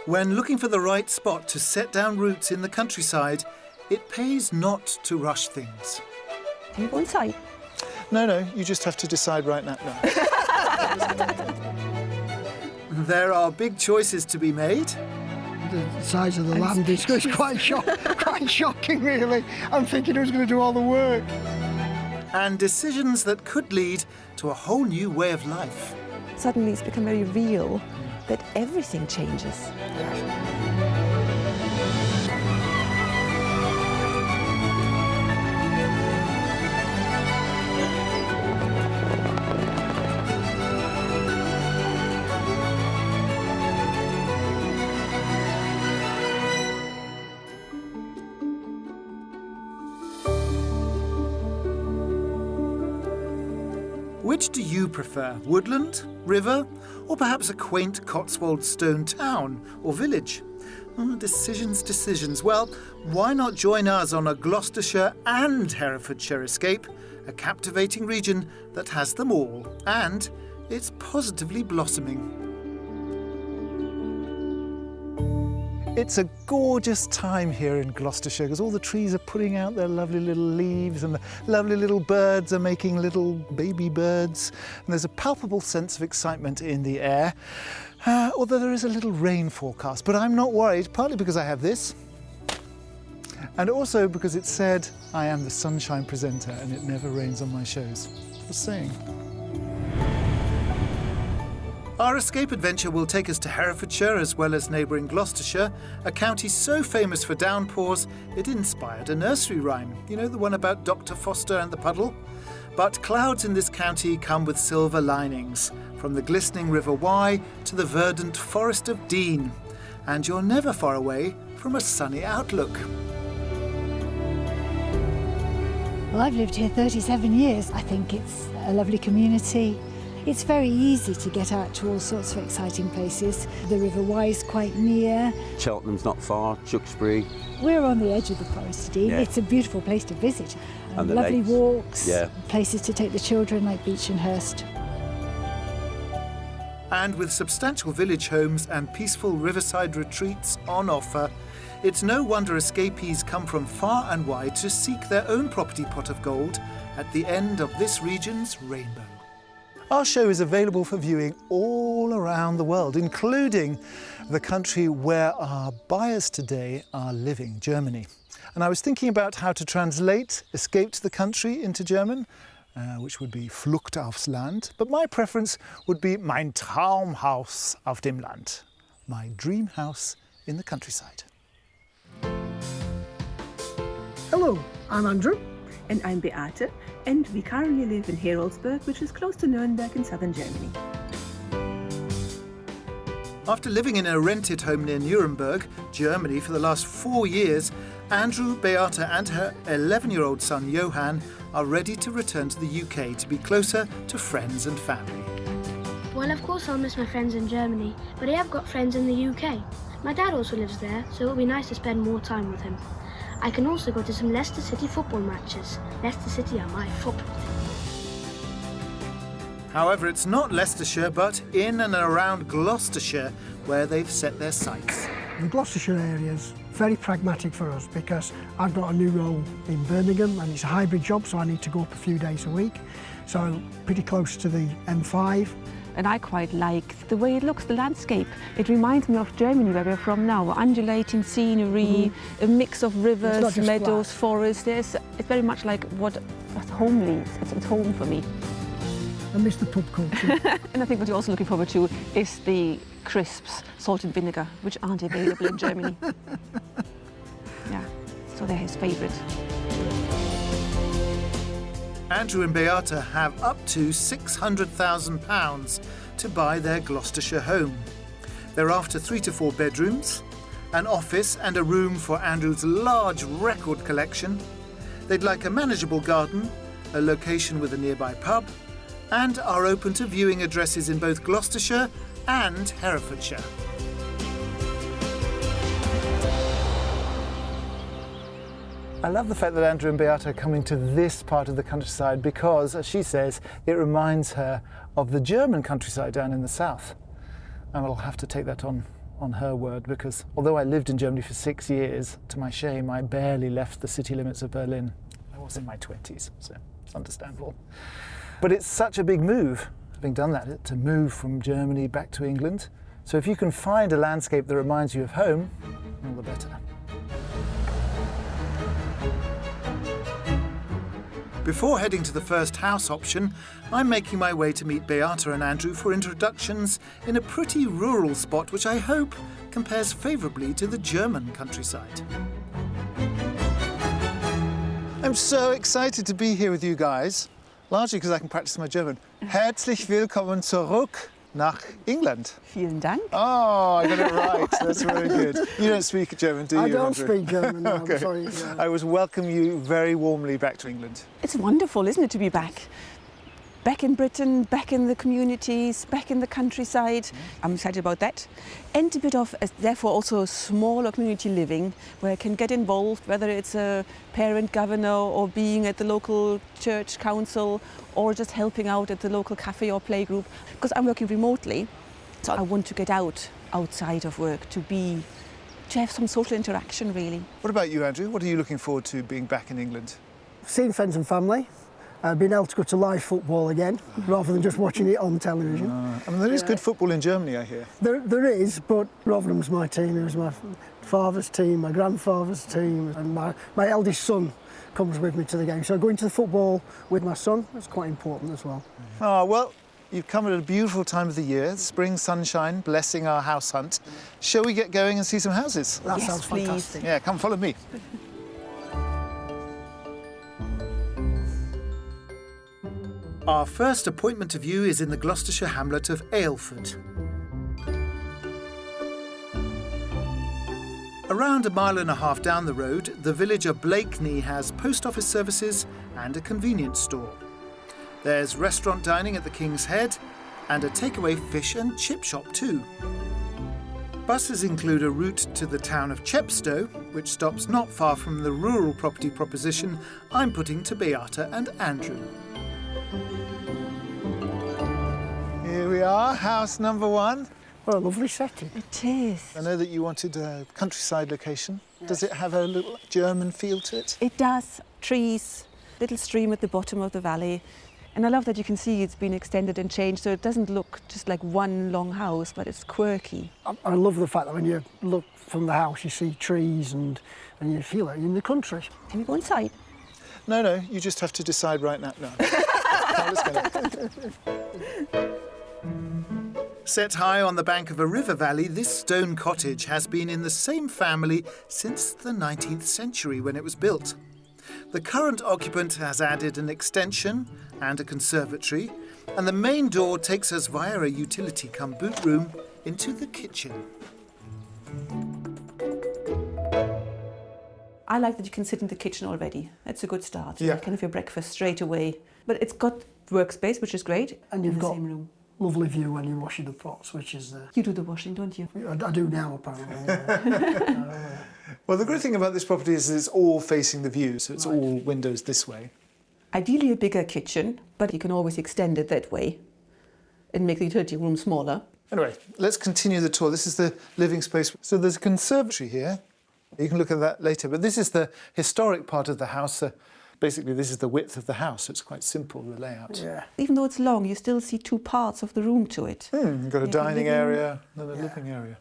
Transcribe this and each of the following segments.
When looking for the right spot to set down roots in the countryside, it pays not to rush things. Can you go inside? No, you just have to decide right now. There are big choices to be made. The size of the land is quite shocking, really. I'm thinking who's going to do all the work. And decisions that could lead to a whole new way of life. Suddenly it's become very real that everything changes. Which do you prefer, woodland, river, or perhaps a quaint Cotswold stone town or village? Decisions. Well, why not join us on a Gloucestershire and Herefordshire escape, a captivating region that has them all, and it's positively blossoming. It's a gorgeous time here in Gloucestershire because all the trees are putting out their lovely little leaves and the lovely little birds are making little baby birds. And there's a palpable sense of excitement in the air, although there is a little rain forecast. But I'm not worried, partly because I have this, and also because it said I am the sunshine presenter and it never rains on my shows. Just saying. Our escape adventure will take us to Herefordshire as well as neighbouring Gloucestershire, a county so famous for downpours it inspired a nursery rhyme. You know, the one about Dr. Foster and the puddle? But clouds in this county come with silver linings, from the glistening River Wye to the verdant Forest of Dean. And you're never far away from a sunny outlook. Well, I've lived here 37 years. I think it's a lovely community. It's very easy to get out to all sorts of exciting places. The River Wye is quite near. Cheltenham's not far, Tewkesbury. We're on the edge of the Forest of Dean. Yeah. It's a beautiful place to visit. And the lovely lakes. Walks, yeah. Places to take the children like Beech and Hurst. And with substantial village homes and peaceful riverside retreats on offer, it's no wonder escapees come from far and wide to seek their own property pot of gold at the end of this region's rainbow. Our show is available for viewing all around the world, including the country where our buyers today are living, Germany. And I was thinking about how to translate escape to the country into German, which would be Flucht aufs Land, but my preference would be mein Traumhaus auf dem Land, my dream house in the countryside. Hello, I'm Andrew. And I'm Beate, and we currently live in Heroldsberg, which is close to Nuremberg in southern Germany. After living in a rented home near Nuremberg, Germany, for the last 4 years, Andrew, Beate and her 11-year-old son Johann are ready to return to the UK to be closer to friends and family. Well, of course I'll miss my friends in Germany, but I have got friends in the UK. My dad also lives there, so it'll be nice to spend more time with him. I can also go to some Leicester City football matches. Leicester City are my football team. However, it's not Leicestershire, but in and around Gloucestershire where they've set their sights. The Gloucestershire area is very pragmatic for us because I've got a new role in Birmingham and it's a hybrid job, so I need to go up a few days a week. So pretty close to the M5. And I quite like the way it looks, the landscape. It reminds me of Germany, where we're from now. Undulating scenery, a mix of rivers, meadows, forests. It's very much like what home leads. It's home for me. I miss the pub culture. And I think what you're also looking forward to is the crisps, salt and vinegar, which aren't available in Germany. Yeah, so they're his favourite. Andrew and Beate have up to £600,000 to buy their Gloucestershire home. They're after 3 to 4 bedrooms, an office and a room for Andrew's large record collection. They'd like a manageable garden, a location with a nearby pub, and are open to viewing addresses in both Gloucestershire and Herefordshire. I love the fact that Andrew and Beate are coming to this part of the countryside because, as she says, it reminds her of the German countryside down in the south. And we'll have to take that on on her word, because although I lived in Germany for 6 years, to my shame, I barely left the city limits of Berlin. I was in my 20s, so it's understandable. But it's such a big move, having done that, to move from Germany back to England. So if you can find a landscape that reminds you of home, all the better. Before heading to the first house option, I'm making my way to meet Beata and Andrew for introductions in a pretty rural spot which I hope compares favourably to the German countryside. I'm so excited to be here with you guys, largely because I can practice my German. Herzlich willkommen zurück nach England. Vielen Dank. Oh, I got it right. That's very good. You don't speak German, do you, I don't Andrew? speak German, no, Okay. I'm sorry. Yeah. I was welcome you very warmly back to England. It's wonderful, isn't it, to be back? Back in Britain, back in the communities, back in the countryside. I'm excited about that. And a bit of, therefore, also smaller community living where I can get involved, whether it's a parent governor or being at the local church council or just helping out at the local cafe or playgroup. Because I'm working remotely, so I want to get outside of work, to have some social interaction, really. What about you, Andrew? What are you looking forward to being back in England? Seeing friends and family, being able to go to live football again, rather than just watching it on television. I mean, there is good football in Germany, I hear. There is, but Rotherham's my team. It was my father's team, my grandfather's team, and my eldest son comes with me to the game. So going to the football with my son is quite important as well. Oh, well, you've come at a beautiful time of the year, spring sunshine blessing our house hunt. Shall we get going and see some houses? That Yes, sounds please. fantastic. Yeah, come follow me. Our first appointment to view is in the Gloucestershire hamlet of Aylford. Around a mile and a half down the road, the village of Blakeney has post office services and a convenience store. There's restaurant dining at the King's Head and a takeaway fish and chip shop too. Buses include a route to the town of Chepstow, which stops not far from the rural property proposition I'm putting to Beata and Andrew. Here we are, house number 1. What a lovely setting. It is. I know that you wanted a countryside location. Does it have a little German feel to it? It does. Trees, little stream at the bottom of the valley. And I love that you can see it's been extended and changed, so it doesn't look just like one long house, but it's quirky. I love the fact that when you look from the house, you see trees and you feel like you're in the country. Can we go inside? No, you just have to decide right now. No. Come, let's go. Set high on the bank of a river valley, this stone cottage has been in the same family since the 19th century when it was built. The current occupant has added an extension and a conservatory, and the main door takes us via a utility cum boot room into the kitchen. I like that you can sit in the kitchen already. That's a good start. Yeah. You can have your breakfast straight away. But it's got workspace, which is great. And you've in the got same room. lovely view when you're washing the pots, which is... You do the washing, don't you? I do now, apparently. Well, the great thing about this property is it's all facing the view, so it's all windows this way. Ideally a bigger kitchen, but you can always extend it that way and make the utility room smaller. Anyway, let's continue the tour. This is the living space. So there's a conservatory here. You can look at that later, but this is the historic part of the house. Basically, this is the width of the house, so it's quite simple, the layout. Yeah. Even though it's long, you still see two parts of the room to it. You've got a dining area and a living area.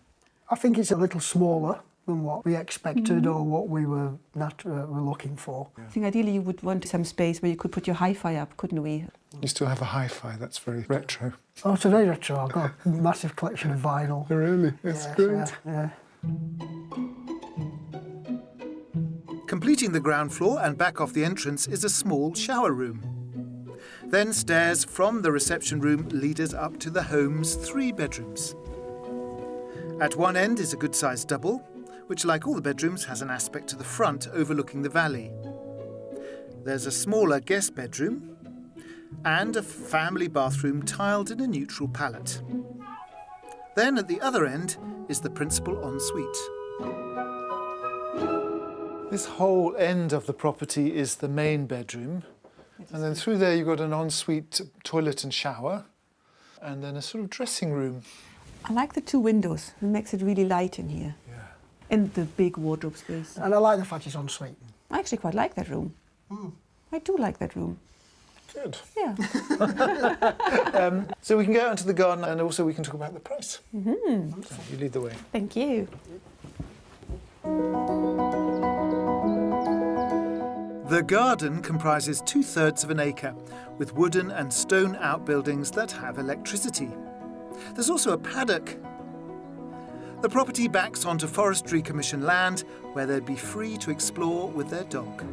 I think it's a little smaller than what we expected or what we were looking for. I think ideally you would want some space where you could put your hi-fi up, couldn't we? You still have a hi-fi, that's very retro. Oh, it's very retro. I've got a massive collection of vinyl. Really? That's great. Yeah. Completing the ground floor and back off the entrance is a small shower room. Then stairs from the reception room lead us up to the home's 3 bedrooms. At one end is a good-sized double, which, like all the bedrooms, has an aspect to the front overlooking the valley. There's a smaller guest bedroom and a family bathroom tiled in a neutral palette. Then at the other end is the principal ensuite. This whole end of the property is the main bedroom, and then through there you've got an ensuite toilet and shower, and then a sort of dressing room. I like the 2 windows. It makes it really light in here. Yeah. And the big wardrobe space. And I like the fact it's en suite. I actually quite like that room. I do like that room. Good. Yeah. So we can go out into the garden and also we can talk about the price. Mm-hmm. So you lead the way. Thank you. The garden comprises 2/3 of an acre, with wooden and stone outbuildings that have electricity. There's also a paddock. The property backs onto Forestry Commission land, where they'd be free to explore with their dog.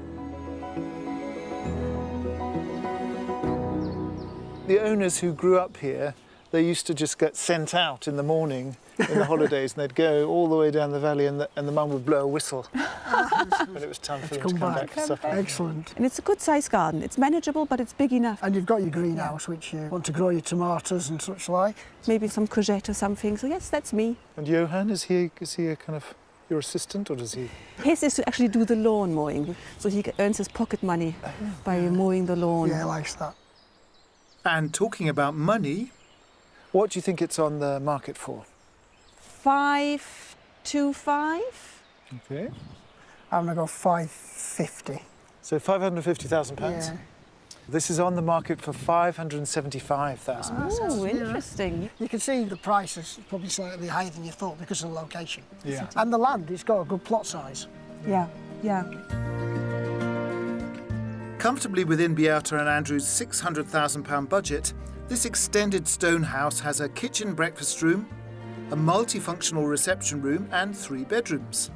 The owners who grew up here, they used to just get sent out in the morning in the holidays, and they'd go all the way down the valley, and the mum would blow a whistle when it was time for them to come back for supper. Excellent. And it's a good sized garden. It's manageable, but it's big enough. And you've got your greenhouse, which you want to grow your tomatoes and such like. Maybe some courgette or something. So yes, that's me. And Johan, is he a kind of your assistant, or does he? His is to actually do the lawn mowing, so he earns his pocket money by mowing the lawn. Yeah, he likes that. And talking about money, what do you think it's on the market for? 525. Okay. I'm going to go 550. So £550,000. Yeah. This is on the market for £575,000. Oh, interesting. You can see the price is probably slightly higher than you thought because of the location. Yeah. And the land, it's got a good plot size. Yeah, yeah. Comfortably within Beata and Andrew's £600,000 budget, this extended stone house has a kitchen breakfast room, a multifunctional reception room and 3 bedrooms.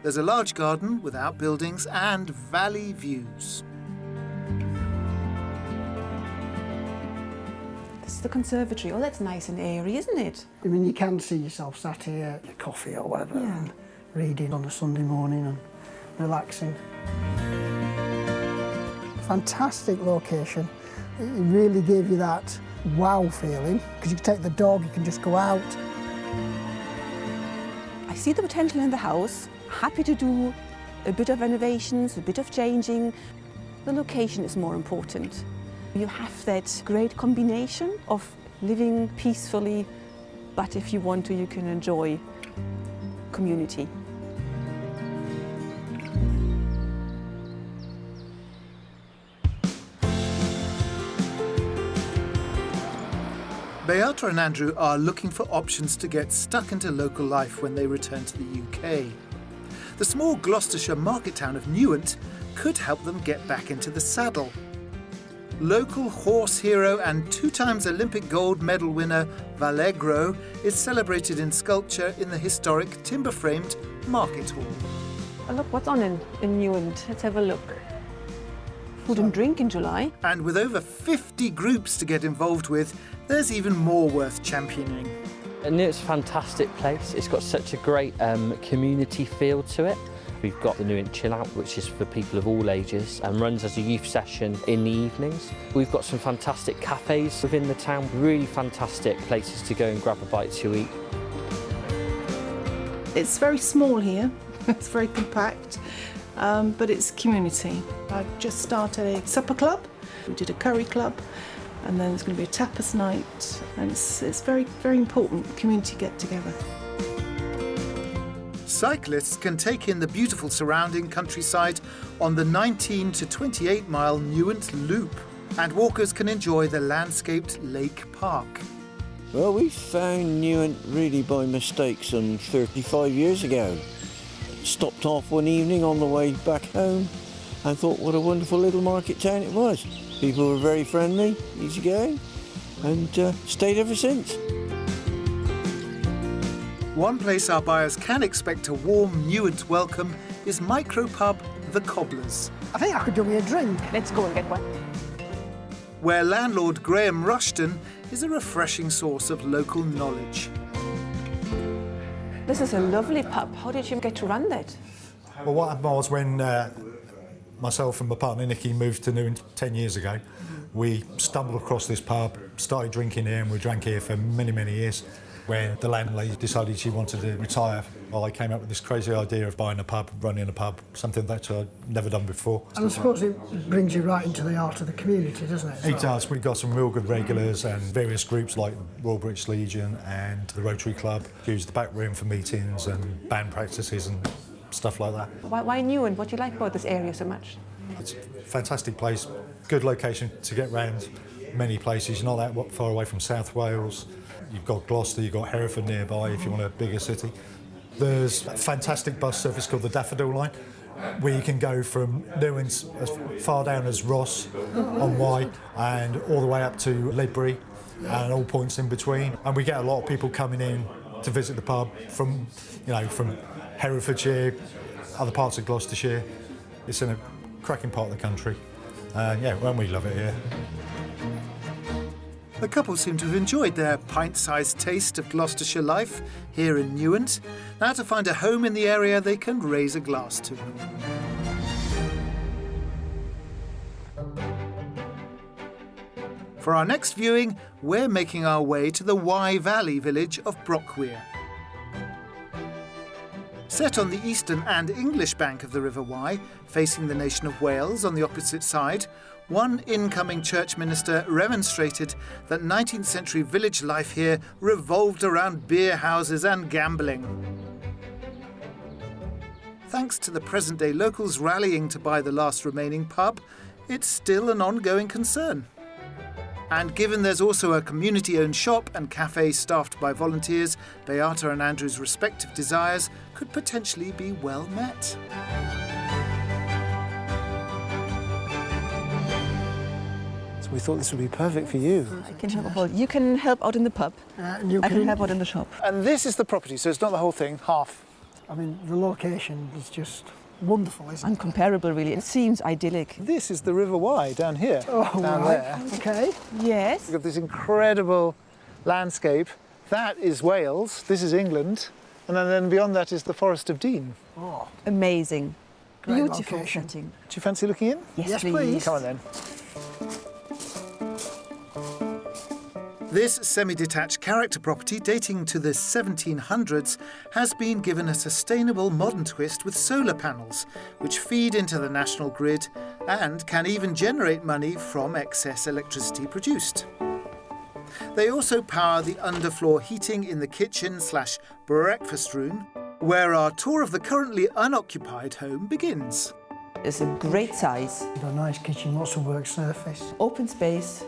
There's a large garden with outbuildings and valley views. This is the conservatory. Oh, that's nice and airy, isn't it? I mean, you can see yourself sat here, your coffee or whatever, Yeah. and reading on a Sunday morning and relaxing. Fantastic location. It really gave you that wow feeling, because you can take the dog, you can just go out. I see the potential in the house. Happy to do a bit of renovations, a bit of changing. The location is more important. You have that great combination of living peacefully, but if you want to, you can enjoy community. Beata and Andrew are looking for options to get stuck into local life when they return to the UK. The small Gloucestershire market town of Newent could help them get back into the saddle. Local horse hero and 2 times Olympic gold medal winner Vallegro is celebrated in sculpture in the historic timber-framed market hall. Oh, look, what's on in Newent? Let's have a look. Food and drink in July. And with over 50 groups to get involved with, there's even more worth championing. Newent's a fantastic place. It's got such a great community feel to it. We've got the Newent Chill Out, which is for people of all ages and runs as a youth session in the evenings. We've got some fantastic cafes within the town, really fantastic places to go and grab a bite to eat. It's very small here, it's very compact, but it's community. I've just started a supper club, we did a curry club, and then there's going to be a tapas night, and it's very, very important, community get together. Cyclists can take in the beautiful surrounding countryside on the 19 to 28 mile Newent Loop, and walkers can enjoy the landscaped Lake Park. Well, we found Newent really by mistake some 35 years ago. Stopped off one evening on the way back home and thought what a wonderful little market town it was. People were very friendly, easy going, and stayed ever since. One place our buyers can expect a warm Newent welcome is micropub The Cobblers, I think I could do me a drink. Let's go and get one. where landlord Graham Rushton is a refreshing source of local knowledge. This is a lovely pub. How did you get to run that? Well, what happened was when myself and my partner Nikki moved to Newent 10 years ago, We stumbled across this pub, started drinking here, and we drank here for many, many years. When the landlady decided she wanted to retire, well, I came up with this crazy idea of buying a pub, running a pub, something that I'd never done before. And I suppose it brings you right into the heart of the community, doesn't it? It does. We've got some real good regulars and various groups like Royal British Legion and the Rotary Club use the back room for meetings and band practices and stuff like that. Why Newark? What do you like about this area so much? It's a fantastic place, good location to get round many places. You're not that far away from South Wales. You've got Gloucester, you've got Hereford nearby if you want a bigger city. There's a fantastic bus service called the Daffodil Line, where you can go from Newark as far down as Ross on Wye and all the way up to Ledbury and all points in between. And we get a lot of people coming in to visit the pub from Herefordshire, other parts of Gloucestershire. It's in a cracking part of the country. And we love it here. The couple seem to have enjoyed their pint-sized taste of Gloucestershire life here in Newent. Now to find a home in the area they can raise a glass to. For our next viewing, we're making our way to the Wye Valley village of Brockweir. Set on the eastern and English bank of the River Wye, facing the nation of Wales on the opposite side, one incoming church minister remonstrated that 19th century village life here revolved around beer houses and gambling. Thanks to the present-day locals rallying to buy the last remaining pub, it's still an ongoing concern. And given there's also a community-owned shop and cafe staffed by volunteers, Beata and Andrew's respective desires could potentially be well met. We thought this would be perfect for you. I can help out. You can help out in the pub. And I can help out in the shop. And this is the property, so it's not the whole thing, half. I mean, the location is just wonderful, isn't it? Uncomparable, really. It seems idyllic. This is the River Wye down here. Down there. Okay. Yes. We've got this incredible landscape. That is Wales, this is England, and then beyond that is the Forest of Dean. Oh, amazing. Great Beautiful location. setting. Do you fancy looking in? Yes, please. Come on then. This semi-detached character property dating to the 1700s has been given a sustainable modern twist with solar panels, which feed into the national grid and can even generate money from excess electricity produced. They also power the underfloor heating in the kitchen/breakfast room, where our tour of the currently unoccupied home begins. It's a great size. You've got a nice kitchen, lots of work surface. Open space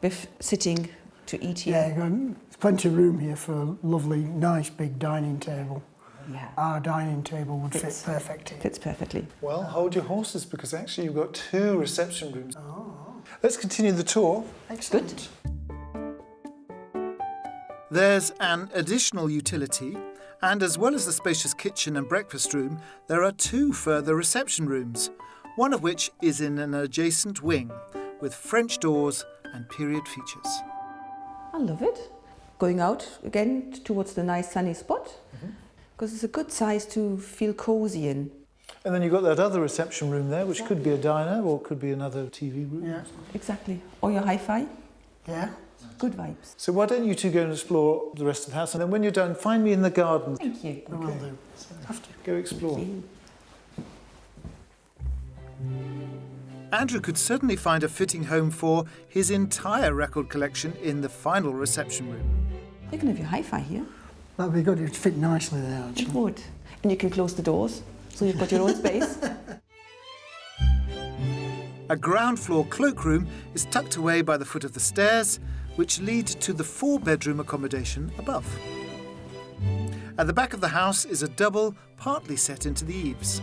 with sitting to eat here. Yeah, there's plenty of room here for a lovely, nice big dining table. Yeah. Our dining table would fit perfectly. Fits perfectly. Well, hold your horses, because actually you've got 2 reception rooms. Oh. Let's continue the tour. Excellent. There's an additional utility, and as well as the spacious kitchen and breakfast room, there are 2 further reception rooms, one of which is in an adjacent wing, with French doors and period features. I love it. Going out again towards the nice sunny spot, because it's a good size to feel cosy in. And then you've got that other reception room there, which could be a diner or could be another TV room. Yeah. Exactly. Or your hi-fi. Yeah. Good vibes. So why don't you 2 go and explore the rest of the house, and then when you're done, find me in the garden. Thank you. I will do. Have to go explore. Thank you. Andrew could certainly find a fitting home for his entire record collection in the final reception room. You can have your hi-fi here. That'd be good. It'd fit nicely there, It actually. would. And you can close the doors, so you've got your own space. A ground floor cloakroom is tucked away by the foot of the stairs, which lead to the 4-bedroom accommodation above. At the back of the house is a double, partly set into the eaves.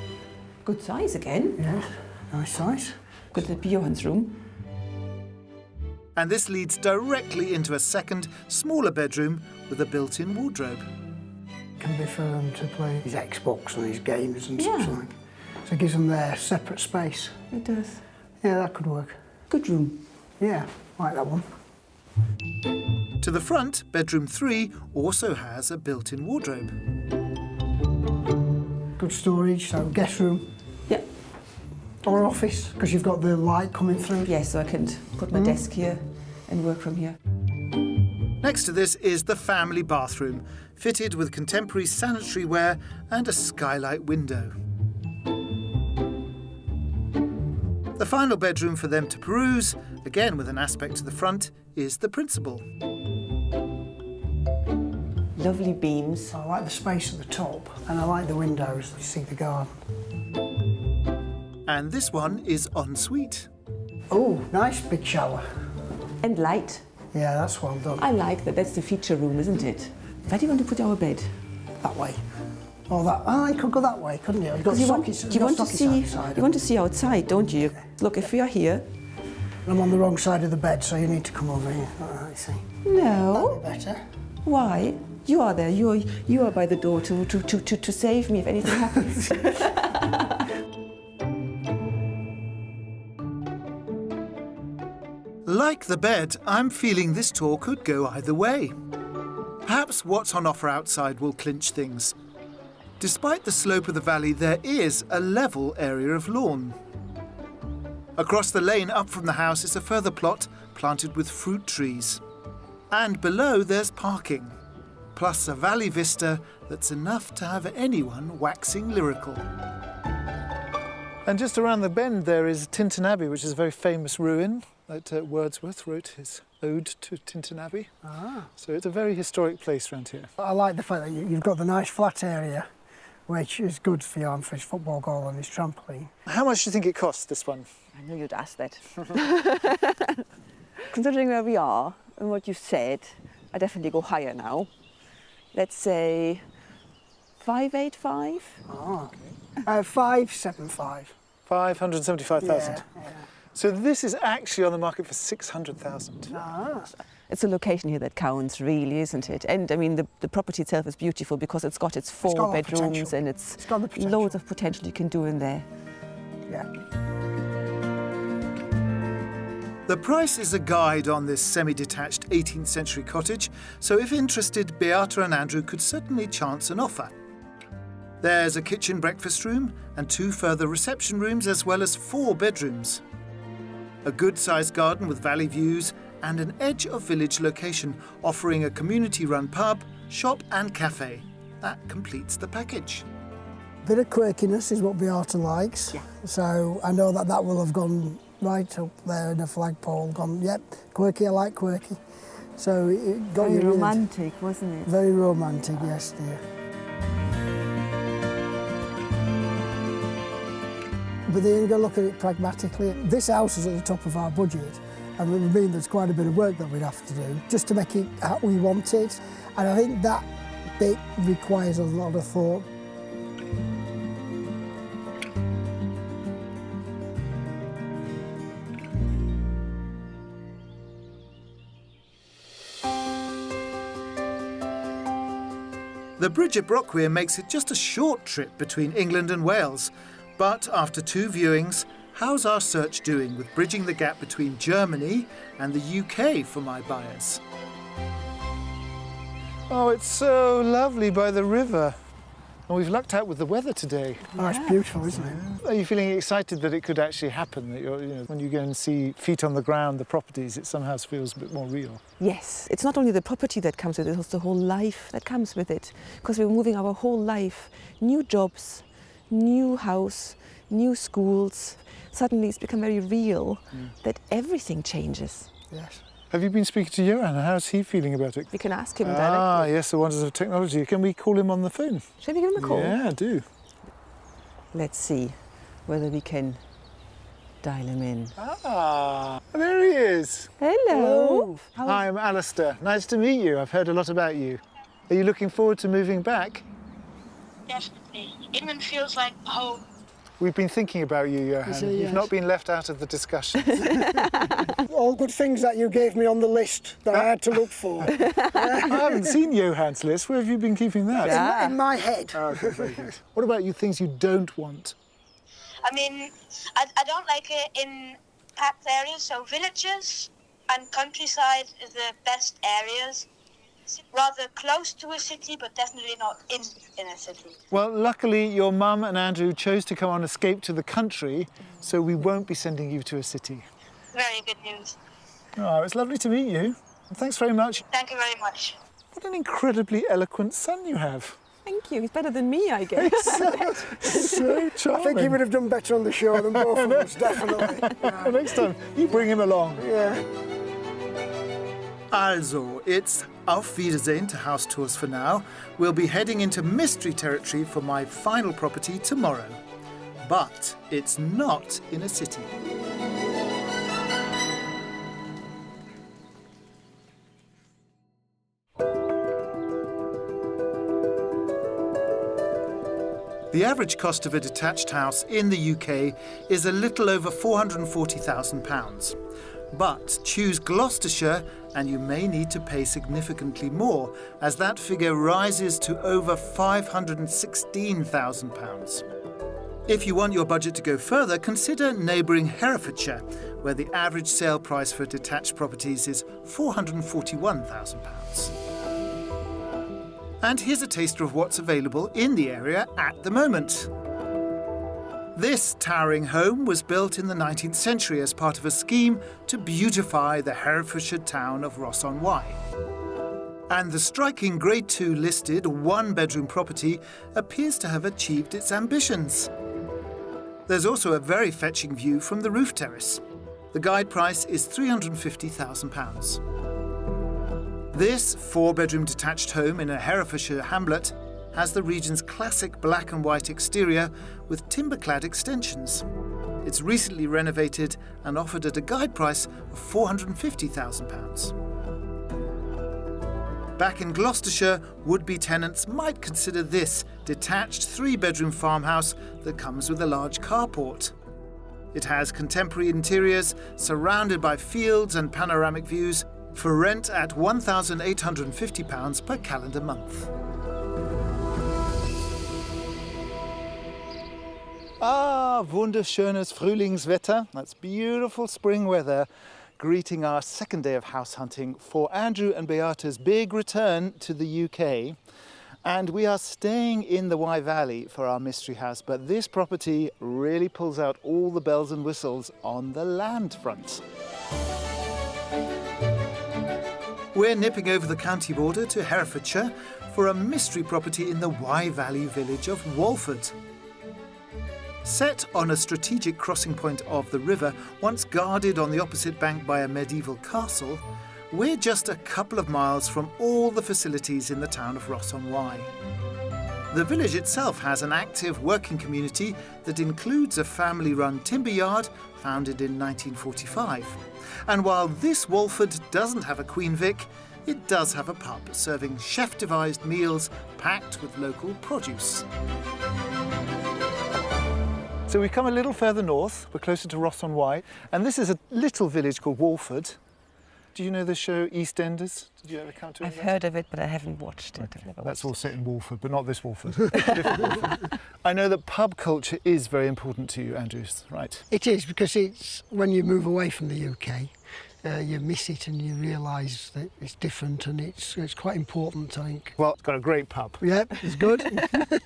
Good size again. Yeah, nice size. Good to be Johan's room. And this leads directly into a second, smaller bedroom with a built-in wardrobe. Can be for them to play his Xbox and his games and such Yeah. like. So it gives them their separate space. It does. Yeah, that could work. Good room. Yeah, like that one. To the front, bedroom 3 also has a built-in wardrobe. Good storage, so guest room. Yeah. Or office, because you've got the light coming through. Yes, so I can put my desk here and work from here. Next to this is the family bathroom, fitted with contemporary sanitary ware and a skylight window. The final bedroom for them to peruse, again with an aspect to the front, is the principal. Lovely beams. I like the space at the top, and I like the windows. You see the garden. And this one is ensuite. Oh, nice big shower. And light. Yeah, that's well done. I like that. That's the feature room, isn't it? Where do you want to put our bed? That way. Oh, that. Oh, you could go that way, couldn't you? You've got You want sockets to see outside, don't you? Look, if we are here. I'm on the wrong side of the bed, so you need to come over here. I see. No. That'd be better. Why? You are there. You are by the door to save me if anything happens. Like the bed, I'm feeling this tour could go either way. Perhaps what's on offer outside will clinch things. Despite the slope of the valley, there is a level area of lawn. Across the lane up from the house is a further plot planted with fruit trees. And below there's parking, plus a valley vista that's enough to have anyone waxing lyrical. And just around the bend there is Tintern Abbey, which is a very famous ruin that Wordsworth wrote his ode to Tintern Abbey. So it's a very historic place around here. I like the fact that you've got the nice flat area, which is good for Jan for his football goal and his trampoline. How much do you think it costs, this one? I knew you'd ask that. Considering where we are and what you said, I definitely go higher now. Let's say 585. Oh, okay. 575. 575,000. Yeah. So this is actually on the market for 600,000. It's a location here that counts, really, isn't it? And I mean, the property itself is beautiful because it's got its four bedrooms and it's got the potential. Loads of potential you can do in there. Yeah. The price is a guide on this semi-detached 18th century cottage, so if interested, Beata and Andrew could certainly chance an offer. There's a kitchen breakfast room and 2 further reception rooms as well as 4 bedrooms. A good-sized garden with valley views and an edge-of-village location offering a community-run pub, shop and cafe. That completes the package. Bit of quirkiness is what Beata likes. Yeah. So I know that will have gone right up there in the flagpole, gone, yep, quirky, I like quirky. So it got Very romantic, wasn't it? Very romantic, yes, dear. But then you've got to look at it pragmatically. This house is at the top of our budget, and it would mean there's quite a bit of work that we'd have to do just to make it how we want it. And I think that bit requires a lot of thought. The bridge at Brockweir makes it just a short trip between England and Wales. But after 2 viewings, how's our search doing with bridging the gap between Germany and the UK for my buyers? Oh, it's so lovely by the river. And we've lucked out with the weather today. Oh, it's beautiful, isn't it? Are you feeling excited that it could actually happen? That when you go and see feet on the ground, the properties, it somehow feels a bit more real? Yes, it's not only the property that comes with it, it's the whole life that comes with it. Because we're moving our whole life, new jobs, new house, new schools. Suddenly it's become very real that everything changes. Yes. Have you been speaking to Johan? How's he feeling about it? We can ask him directly. Ah, yes, the wonders of technology. Can we call him on the phone? Shall we give him a call? Yeah, do. Let's see whether we can dial him in. Ah, there he is. Hello. Hi, I'm Alistair. Nice to meet you. I've heard a lot about you. Are you looking forward to moving back? Definitely. England feels like home. We've been thinking about you, Johan. Yes. You've not been left out of the discussion. All good things that you gave me on the list that I had to look for. I haven't seen Johan's list. Where have you been keeping that? In my head. Oh, okay, very good. What about you things you don't want? I mean, I don't like it in packed areas, so villages and countryside is the best areas. rather close to a city, but definitely not in a city. Well, luckily your mum and Andrew chose to come on escape to the country, so we won't be sending you to a city. Very good news. Oh, it's lovely to meet you. Thanks very much. Thank you very much. What an incredibly eloquent son you have. Thank you. He's better than me, I guess. So charming. I think he would have done better on the show than both of us, definitely. Well, next time, you bring him along. Yeah. Also, it's Auf Wiedersehen to house tours for now. We'll be heading into mystery territory for my final property tomorrow. But it's not in a city. The average cost of a detached house in the UK is a little over £440,000. But choose Gloucestershire and you may need to pay significantly more, as that figure rises to over £516,000. If you want your budget to go further, consider neighbouring Herefordshire, where the average sale price for detached properties is £441,000. And here's a taster of what's available in the area at the moment. This towering home was built in the 19th century as part of a scheme to beautify the Herefordshire town of Ross-on-Wye. And the striking Grade 2 listed one-bedroom property appears to have achieved its ambitions. There's also a very fetching view from the roof terrace. The guide price is £350,000. This four-bedroom detached home in a Herefordshire hamlet has the region's classic black and white exterior with timber-clad extensions. It's recently renovated and offered at a guide price of £450,000. Back in Gloucestershire, would-be tenants might consider this detached three-bedroom farmhouse that comes with a large carport. It has contemporary interiors surrounded by fields and panoramic views, for rent at £1,850 per calendar month. Ah, wunderschönes Frühlingswetter. That's beautiful spring weather greeting our second day of house hunting for Andrew and Beata's big return to the UK. And we are staying in the Wye Valley for our mystery house, but this property really pulls out all the bells and whistles on the land front. We're nipping over the county border to Herefordshire for a mystery property in the Wye Valley village of Walford. Set on a strategic crossing point of the river, once guarded on the opposite bank by a medieval castle, we're just a couple of miles from all the facilities in the town of Ross-on-Wye. The village itself has an active working community that includes a family-run timber yard founded in 1945. And while this Walford doesn't have a Queen Vic, it does have a pub serving chef-devised meals packed with local produce. So we've come a little further north, we're closer to Ross-on-Wye, and this is a little village called Walford. Do you know the show EastEnders? Did you ever come to it? I've heard of it, but I haven't watched it. Okay. That's all set in Walford, but not this Walford. Different Walford. I know that pub culture is very important to you, Andrews, right? It is, because it's when you move away from the UK, you miss it and you realise that it's different, and it's quite important, I think. Well, it's got a great pub. Yep, it's good.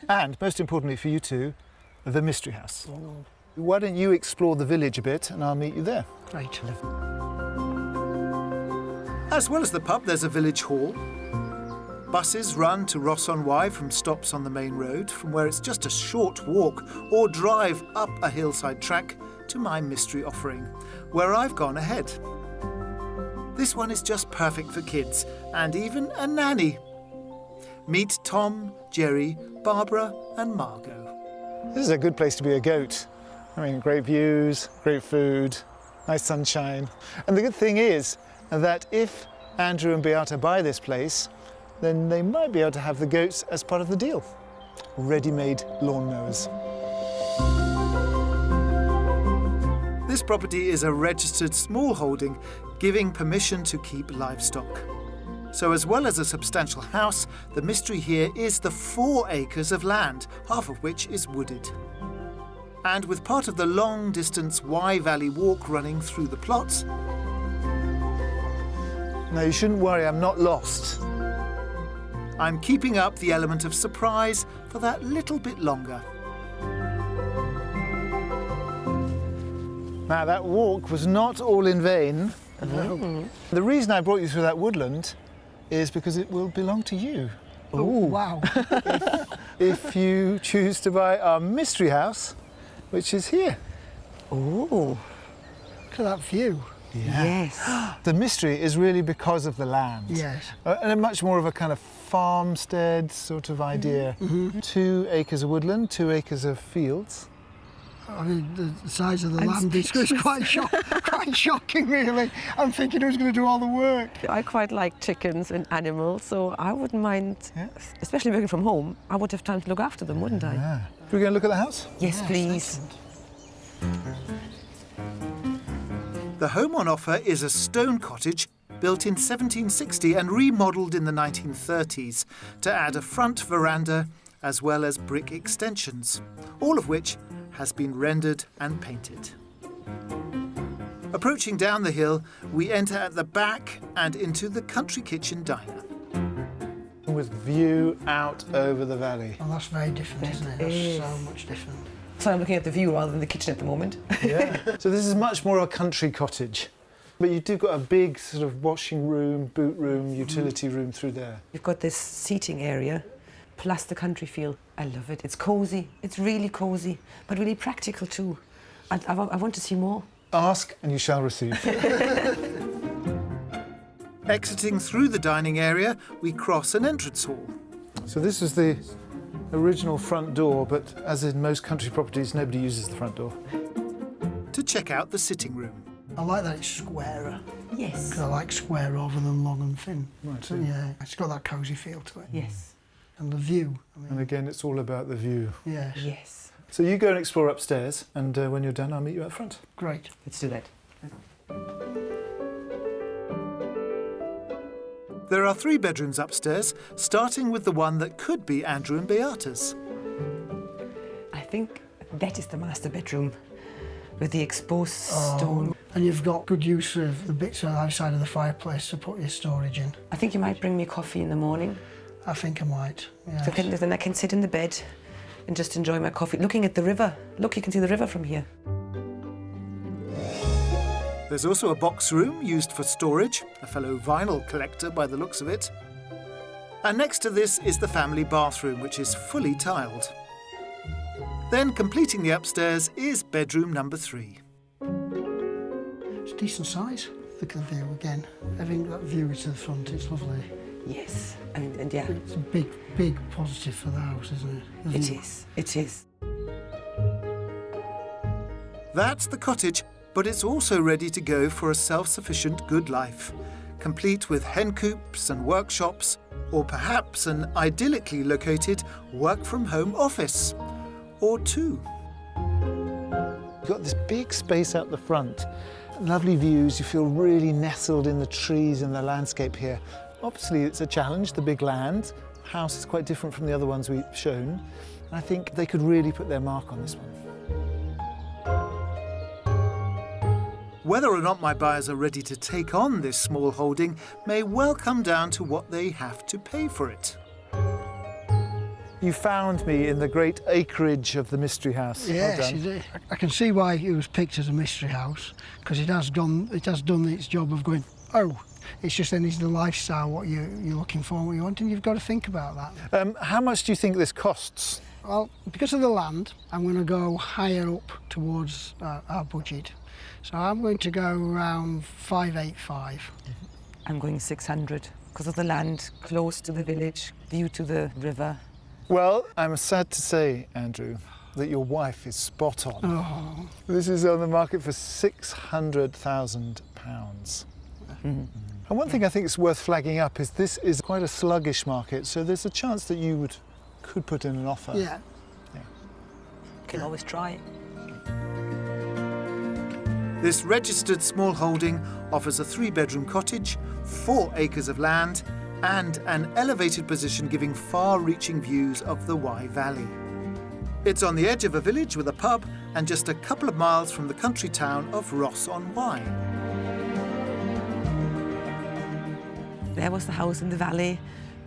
And, most importantly for you two, the mystery house. Oh. Why don't you explore the village a bit and I'll meet you there. Great. As well as the pub, there's a village hall. Buses run to Ross-on-Wye from stops on the main road, from where it's just a short walk or drive up a hillside track to my mystery offering, where I've gone ahead. This one is just perfect for kids and even a nanny. Meet Tom, Jerry, Barbara and Margot. This is a good place to be a goat. I mean, great views, great food, nice sunshine. And the good thing is that if Andrew and Beata buy this place, then they might be able to have the goats as part of the deal. Ready-made lawnmowers. This property is a registered small holding, giving permission to keep livestock. So as well as a substantial house, the mystery here is the 4 acres of land, half of which is wooded. And with part of the long-distance Wye Valley walk running through the plot. Now, you shouldn't worry, I'm not lost. I'm keeping up the element of surprise for that little bit longer. Now, that walk was not all in vain. No. The reason I brought you through that woodland is because it will belong to you. Oh, wow. If you choose to buy our mystery house, which is here. Oh, look at that view. Yeah. Yes. The mystery is really because of the land. Yes. And a much more of a kind of farmstead sort of idea. 2 acres of woodland, 2 acres of fields. I mean, the size of the land is quite shocking, really. I'm thinking who's going to do all the work. I quite like chickens and animals, so I wouldn't mind, especially working from home, I would have time to look after them, wouldn't I? Yeah. We're going to look at the house? Yes, please. The home on offer is a stone cottage built in 1760 and remodelled in the 1930s to add a front veranda as well as brick extensions, all of which has been rendered and painted. Approaching down the hill, we enter at the back and into the country kitchen diner. With view out over the valley. Well, that's very different, isn't it? That's so much different. So I'm looking at the view rather than the kitchen at the moment. Yeah. So this is much more of a country cottage. But you've got a big sort of washing room, boot room, utility room through there. You've got this seating area, plus the country feel. I love it. It's cosy. It's really cosy, but really practical too. I want to see more. Ask and you shall receive. Exiting through the dining area, we cross an entrance hall. So this is the original front door, but as in most country properties, nobody uses the front door. To check out the sitting room. I like that it's squarer. Yes. 'Cause I like square rather than long and thin. Right, So, yeah, it's got that cosy feel to it. Yes. And the view. And again, it's all about the view. Yes. Yes. So you go and explore upstairs, and when you're done, I'll meet you out front. Great. Let's do that. There are 3 bedrooms upstairs, starting with the one that could be Andrew and Beata's. I think that is the master bedroom with the exposed stone. And you've got good use of the bits on the outside of the fireplace to put your storage in. I think you might bring me coffee in the morning. I think I might, yeah. So then I can sit in the bed and just enjoy my coffee, looking at the river. Look, you can see the river from here. There's also a box room used for storage, a fellow vinyl collector by the looks of it. And next to this is the family bathroom, which is fully tiled. Then, completing the upstairs, is bedroom number 3. It's decent size. Look at the view again. Having that view to the front, it's lovely. Yes, and yeah. It's a big positive for the house, isn't it? It is. That's the cottage, but it's also ready to go for a self-sufficient good life, complete with hen coops and workshops, or perhaps an idyllically located work-from-home office, or 2. You've got this big space out the front, lovely views, you feel really nestled in the trees and the landscape here. Obviously it's a challenge, the big land. The house is quite different from the other ones we've shown, and I think they could really put their mark on this one. Whether or not my buyers are ready to take on this small holding may well come down to what they have to pay for it. You found me in the great acreage of the mystery house. Yes, well done. you did. I can see why it was picked as a mystery house, because it has done its job of going, oh, it's just then is the lifestyle what you're looking for, what you want, and you've got to think about that. How much do you think this costs? Well, because of the land, I'm going to go higher up towards our budget. So I'm going to go around 585. I'm going 600 because of the land, close to the village, view to the river. Well, I'm sad to say, Andrew, that your wife is spot on. Oh. This is on the market for £600,000. And one thing I think is worth flagging up is this is quite a sluggish market, so there's a chance that you could put in an offer. Yeah. Can always try. This registered small holding offers a 3-bedroom cottage, 4 acres of land, and an elevated position giving far-reaching views of the Wye Valley. It's on the edge of a village with a pub and just a couple of miles from the country town of Ross-on-Wye. There was the house in the valley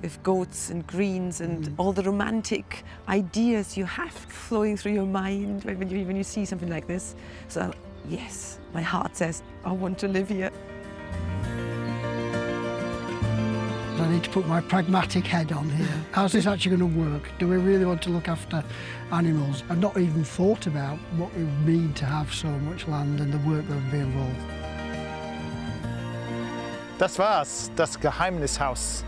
with goats and greens and all the romantic ideas you have flowing through your mind when you see something like this. So, yes, my heart says, I want to live here. I need to put my pragmatic head on here. How's this actually going to work? Do we really want to look after animals? I've not even thought about what it would mean to have so much land and the work that would be involved. Das war's, das Geheimnishaus.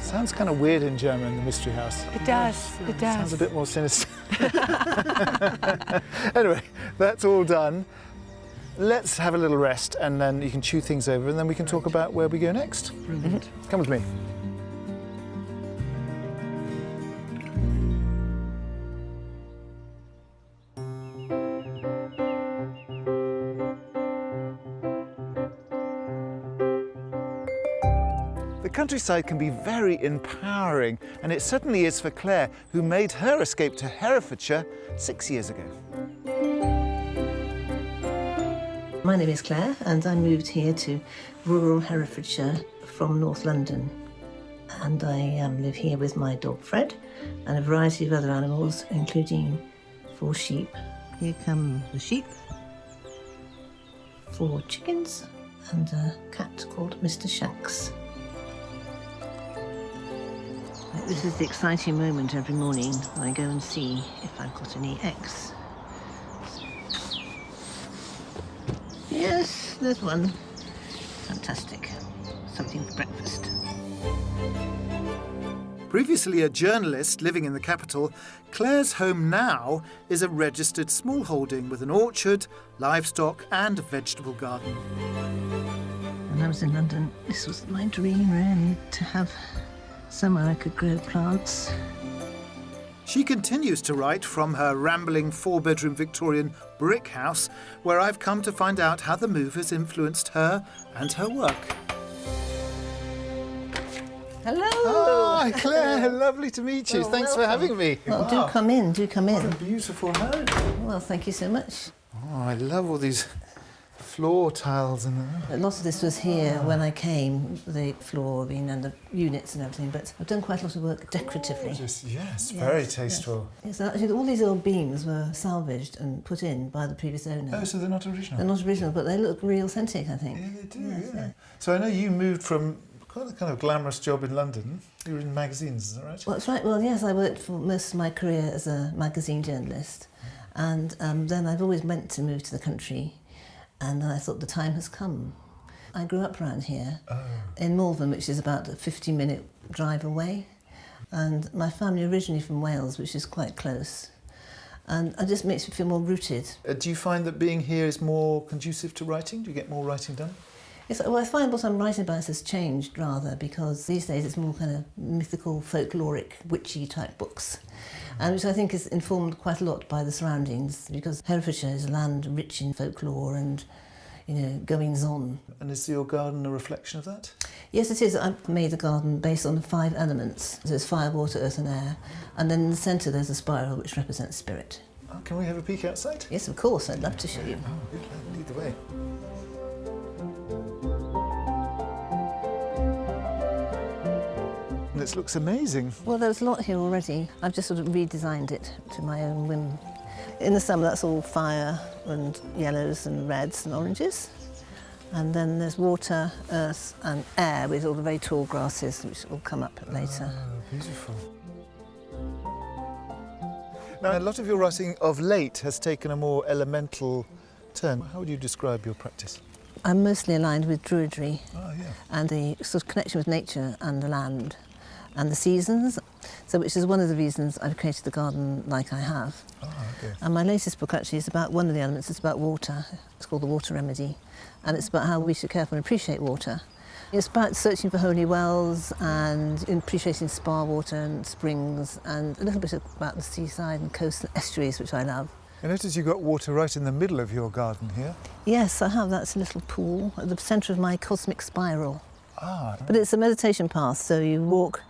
Sounds kind of weird in German, the mystery house. It does, it does. Sounds a bit more sinister. Anyway, that's all done. Let's have a little rest and then you can chew things over and then we can talk about where we go next. Brilliant. Come with me. The countryside can be very empowering, and it certainly is for Claire, who made her escape to Herefordshire 6 years ago. My name is Claire and I moved here to rural Herefordshire from North London. And I live here with my dog Fred and a variety of other animals, including 4 sheep. Here come the sheep, 4 chickens and a cat called Mr. Shanks. This is the exciting moment every morning when I go and see if I've got any eggs. Yes, there's one. Fantastic. Something for breakfast. Previously a journalist living in the capital, Claire's home now is a registered smallholding with an orchard, livestock and vegetable garden. When I was in London, this was my dream really, to have somewhere I could grow plants. She continues to write from her rambling 4-bedroom Victorian brick house, where I've come to find out how the move has influenced her and her work. Hello! Hi, Claire. Lovely to meet you. Well, Thanks for having me. Well, do come in, do come in. What a beautiful home. Well, thank you so much. Oh, I love all these floor tiles and A lot of this was here when I came, the floor and the units and everything, but I've done quite a lot of work decoratively. Yes, very tasteful. Yes, actually all these old beams were salvaged and put in by the previous owner. Oh, so they're not original? They're not original, but they look really authentic, I think. Yeah, they do, Yes, yeah. So I know you moved from quite a kind of glamorous job in London. You were in magazines, is that right? Well, that's right. Well, yes, I worked for most of my career as a magazine journalist, and then I've always meant to move to the country, and I thought the time has come. I grew up around here in Malvern, which is about a 50-minute drive away, and my family originally from Wales, which is quite close, and it just makes me feel more rooted. Do you find that being here is more conducive to writing? Do you get more writing done? Yes, well, I find what I'm writing about has changed rather, because these days it's more kind of mythical, folkloric, witchy type books, and which I think is informed quite a lot by the surroundings, because Herefordshire is a land rich in folklore and, you know, goings on. And is your garden a reflection of that? Yes, it is. I've made a garden based on the 5 elements. There's fire, water, earth and air, and then in the centre there's a spiral which represents spirit. Oh, can we have a peek outside? Yes, of course. I'd love to show you. Oh, good. Lead the way. This looks amazing. Well, there's a lot here already. I've just sort of redesigned it to my own whim. In the summer, that's all fire and yellows and reds and oranges. And then there's water, earth and air with all the very tall grasses, which will come up later. Oh, beautiful. Now, a lot of your writing of late has taken a more elemental turn. How would you describe your practice? I'm mostly aligned with Druidry yeah. and the sort of connection with nature and the land and the seasons, so which is one of the reasons I've created the garden like I have. Oh, okay. And my latest book actually is about one of the elements. It's about water. It's called The Water Remedy, and it's about how we should care for and appreciate water. It's about searching for holy wells and appreciating spa water and springs, and a little bit about the seaside and coast and estuaries, which I love. I notice you've got water right in the middle of your garden here. Yes, I have. That's a little pool at the centre of my cosmic spiral. Ah. But it's a meditation path, so you walk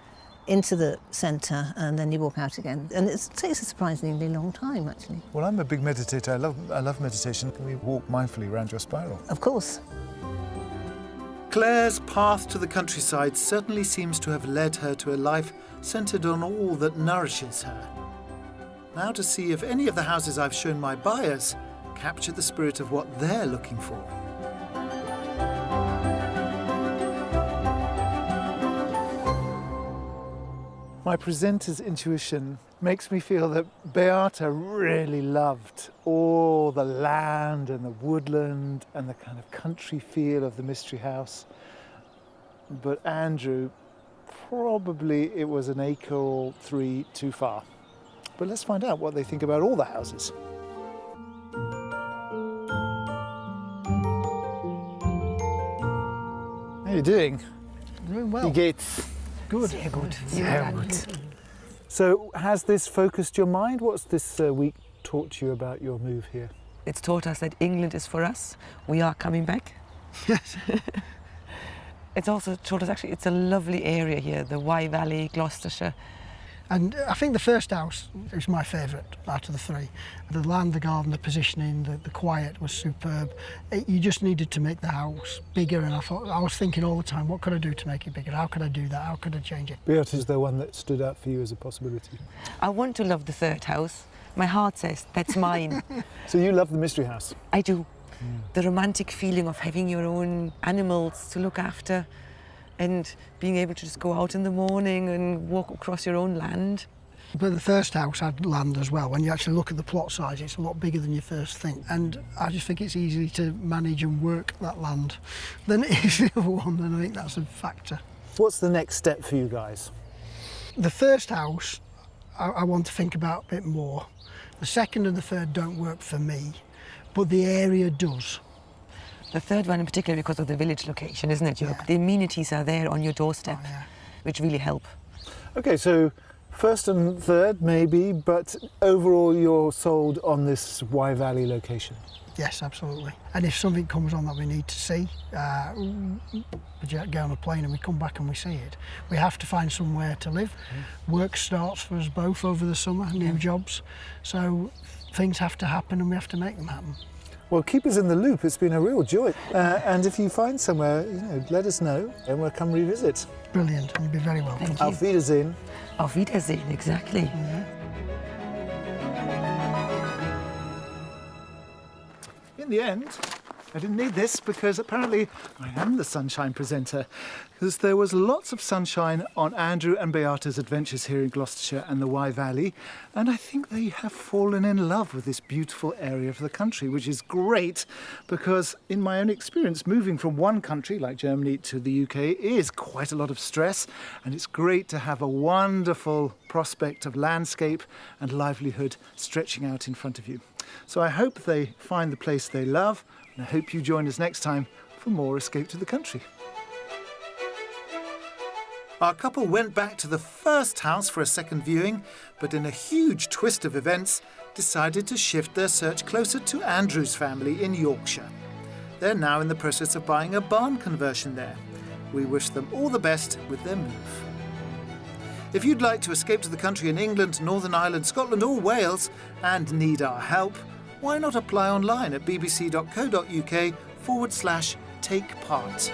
into the centre and then you walk out again. And it takes a surprisingly long time, actually. Well, I'm a big meditator. I love meditation. Can we walk mindfully around your spiral? Of course. Claire's path to the countryside certainly seems to have led her to a life centred on all that nourishes her. Now to see if any of the houses I've shown my buyers capture the spirit of what they're looking for. My presenter's intuition makes me feel that Beata really loved all the land and the woodland and the kind of country feel of the Mystery House. But Andrew, probably it was an acre or 3 too far. But let's find out what they think about all the houses. How are you doing? Doing well. Wie geht's? Good. Sehr gut. Sehr gut. So has this focused your mind? What's this week taught you about your move here? It's taught us that England is for us. We are coming back. Yes. It's also taught us actually it's a lovely area here, the Wye Valley, Gloucestershire. And I think the first house is my favourite out of the 3. The land, the garden, the positioning, the quiet was superb. You just needed to make the house bigger, and I was thinking all the time, what could I do to make it bigger? How could I do that? How could I change it? Beata is the one that stood out for you as a possibility. I want to love the 3rd house. My heart says that's mine. So you love the Mystery House? I do. The romantic feeling of having your own animals to look after and being able to just go out in the morning and walk across your own land. But the first house had land as well. When you actually look at the plot size, it's a lot bigger than you first think. And I just think it's easy to manage and work that land than it is the other one, and I think that's a factor. What's the next step for you guys? The first house, I want to think about a bit more. The second and the third don't work for me, but the area does. The 3rd one in particular because of the village location, isn't it? The amenities are there on your doorstep, which really help. Okay, so 1st and 3rd maybe, but overall you're sold on this Wye Valley location? Yes, absolutely. And if something comes on that we need to see, we get on a plane and we come back and we see it. We have to find somewhere to live. Work starts for us both over the summer, new jobs. So things have to happen and we have to make them happen. Well, keep us in the loop. It's been a real joy. And if you find somewhere, let us know and we'll come revisit. Brilliant. You'd be very welcome. Thank you. Auf Wiedersehen. Auf Wiedersehen, exactly. In the end, I didn't need this because apparently I am the sunshine presenter. Because there was lots of sunshine on Andrew and Beata's adventures here in Gloucestershire and the Wye Valley, and I think they have fallen in love with this beautiful area of the country, which is great because in my own experience, moving from one country like Germany to the UK is quite a lot of stress, and it's great to have a wonderful prospect of landscape and livelihood stretching out in front of you. So I hope they find the place they love, and I hope you join us next time for more Escape to the Country. Our couple went back to the first house for a second viewing, but in a huge twist of events, decided to shift their search closer to Andrew's family in Yorkshire. They're now in the process of buying a barn conversion there. We wish them all the best with their move. If you'd like to escape to the country in England, Northern Ireland, Scotland or Wales and need our help, why not apply online at bbc.co.uk/take part.